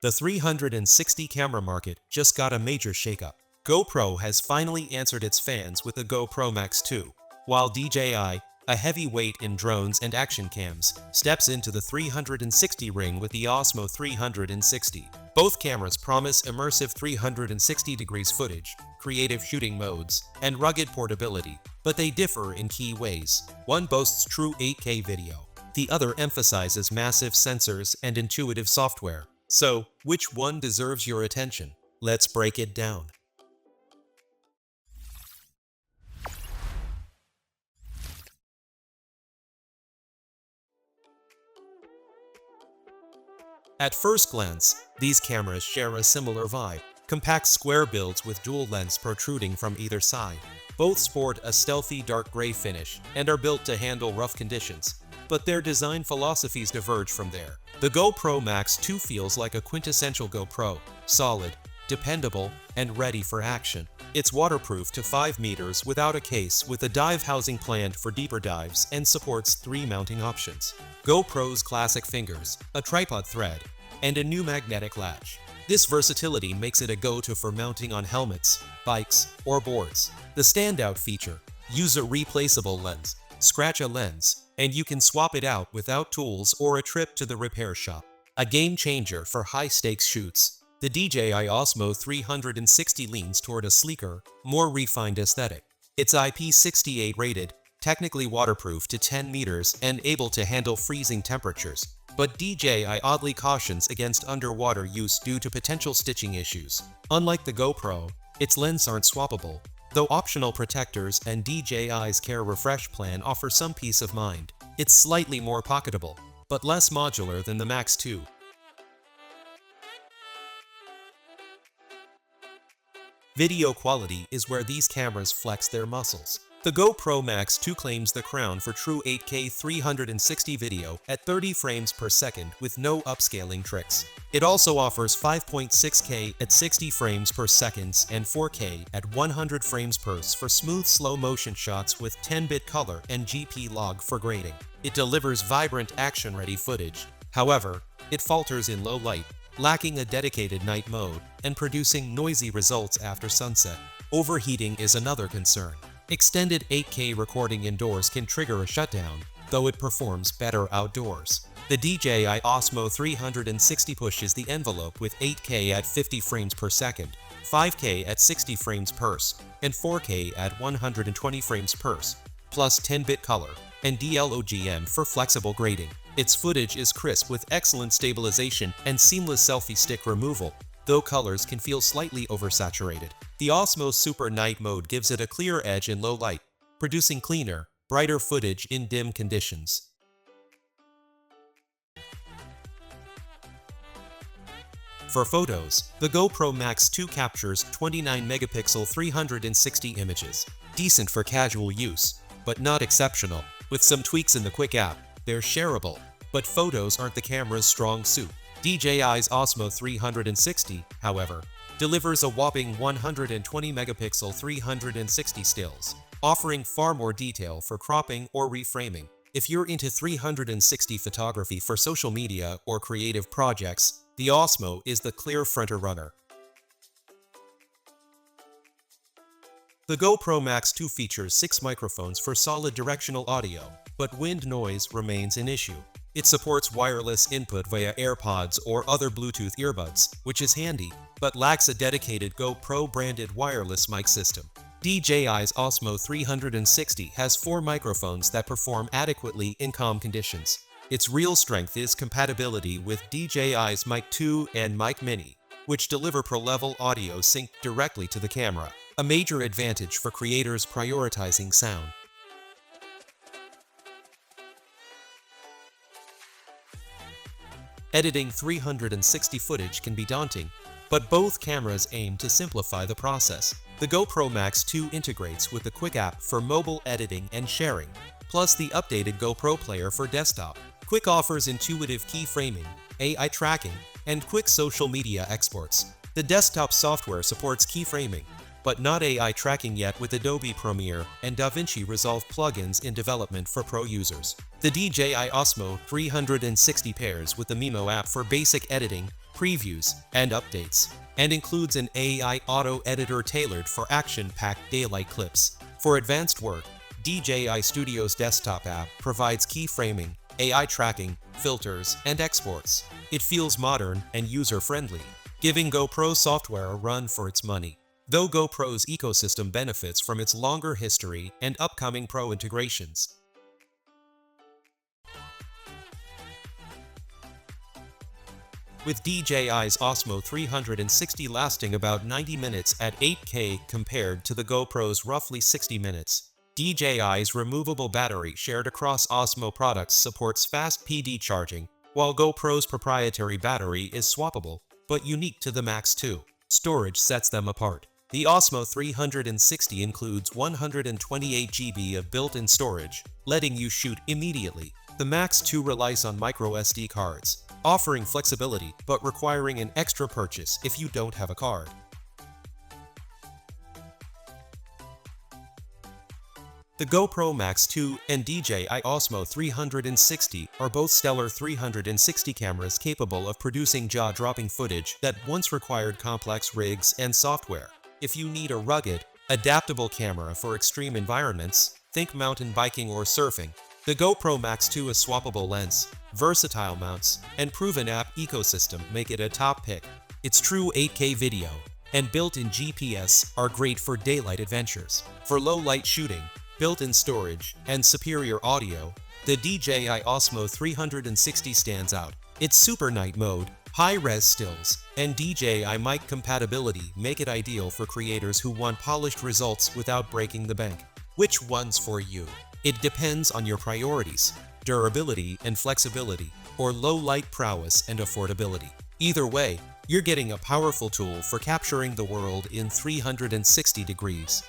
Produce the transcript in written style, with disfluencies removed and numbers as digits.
The 360 camera market just got a major shakeup. GoPro has finally answered its fans with the GoPro Max 2, while DJI, a heavyweight in drones and action cams, steps into the 360 ring with the Osmo 360. Both cameras promise immersive 360 degrees footage, creative shooting modes, and rugged portability, but they differ in key ways. One boasts true 8K video. The other emphasizes massive sensors and intuitive software. So, which one deserves your attention? Let's break it down. At first glance, these cameras share a similar vibe. Compact square builds with dual lens protruding from either side. Both sport a stealthy dark gray finish and are built to handle rough conditions. But their design philosophies diverge from there. The GoPro Max 2 feels like a quintessential GoPro, solid, dependable, and ready for action. It's waterproof to 5 meters without a case, with a dive housing planned for deeper dives, and supports 3 mounting options. GoPro's classic fingers, a tripod thread, and a new magnetic latch. This versatility makes it a go-to for mounting on helmets, bikes, or boards. The standout feature: use a replaceable lens. Scratch a lens, and you can swap it out without tools or a trip to the repair shop. A game changer for high-stakes shoots, the DJI Osmo 360 leans toward a sleeker, more refined aesthetic. It's IP68 rated, technically waterproof to 10 meters, and able to handle freezing temperatures. But DJI oddly cautions against underwater use due to potential stitching issues. Unlike the GoPro, its lenses aren't swappable, though optional protectors and DJI's Care Refresh plan offer some peace of mind. It's slightly more pocketable, but less modular than the Max 2. Video quality is where these cameras flex their muscles. The GoPro Max 2 claims the crown for true 8K 360 video at 30 frames per second with no upscaling tricks. It also offers 5.6K at 60 frames per second and 4K at 100 frames per second for smooth slow-motion shots with 10-bit color and GP log for grading. It delivers vibrant action-ready footage. However, it falters in low light, lacking a dedicated night mode, and producing noisy results after sunset. Overheating is another concern. Extended 8K recording indoors can trigger a shutdown, though it performs better outdoors. The DJI Osmo 360 pushes the envelope with 8K at 50 frames per second, 5K at 60 frames per second, and 4K at 120 frames per second, plus 10-bit color, and DLOGM for flexible grading. Its footage is crisp with excellent stabilization and seamless selfie stick removal, though colors can feel slightly oversaturated. The Osmo Super Night mode gives it a clear edge in low light, producing cleaner, brighter footage in dim conditions. For photos, the GoPro Max 2 captures 29-megapixel 360 images, decent for casual use, but not exceptional. With some tweaks in the Quick app, they're shareable, but photos aren't the camera's strong suit. DJI's Osmo 360, however, delivers a whopping 120-megapixel 360 stills, offering far more detail for cropping or reframing. If you're into 360 photography for social media or creative projects, the Osmo is the clear frontrunner. The GoPro Max 2 features 6 microphones for solid directional audio, but wind noise remains an issue. It supports wireless input via AirPods or other Bluetooth earbuds, which is handy, but lacks a dedicated GoPro-branded wireless mic system. DJI's Osmo 360 has 4 microphones that perform adequately in calm conditions. Its real strength is compatibility with DJI's Mic 2 and Mic Mini, which deliver pro-level audio synced directly to the camera, a major advantage for creators prioritizing sound. Editing 360 footage can be daunting, but both cameras aim to simplify the process. The GoPro Max 2 integrates with the Quick app for mobile editing and sharing, plus the updated GoPro Player for desktop. Quick offers intuitive keyframing, AI tracking, and quick social media exports. The desktop software supports keyframing, but not AI tracking yet with Adobe Premiere and DaVinci Resolve plugins in development for pro users. The DJI Osmo 360 pairs with the Mimo app for basic editing, previews, and updates, and includes an AI auto editor tailored for action-packed daylight clips. For advanced work, DJI Studio's desktop app provides keyframing, AI tracking, filters, and exports. It feels modern and user-friendly, giving GoPro software a run for its money. Though GoPro's ecosystem benefits from its longer history and upcoming pro integrations. With DJI's Osmo 360 lasting about 90 minutes at 8K compared to the GoPro's roughly 60 minutes, DJI's removable battery shared across Osmo products supports fast PD charging, while GoPro's proprietary battery is swappable, but unique to the Max 2. Storage sets them apart. The Osmo 360 includes 128 GB of built-in storage, letting you shoot immediately. The Max 2 relies on microSD cards, offering flexibility but requiring an extra purchase if you don't have a card. The GoPro Max 2 and DJI Osmo 360 are both stellar 360 cameras capable of producing jaw-dropping footage that once required complex rigs and software. If you need a rugged, adaptable camera for extreme environments, think mountain biking or surfing. The GoPro Max 2's swappable lens, versatile mounts, and proven app ecosystem make it a top pick. Its true 8K video and built-in GPS are great for daylight adventures. For low-light shooting, built-in storage, and superior audio, the DJI Osmo 360 stands out. Its Super Night mode, high-res stills, and DJI mic compatibility make it ideal for creators who want polished results without breaking the bank. Which one's for you? It depends on your priorities, durability and flexibility, or low-light prowess and affordability. Either way, you're getting a powerful tool for capturing the world in 360 degrees.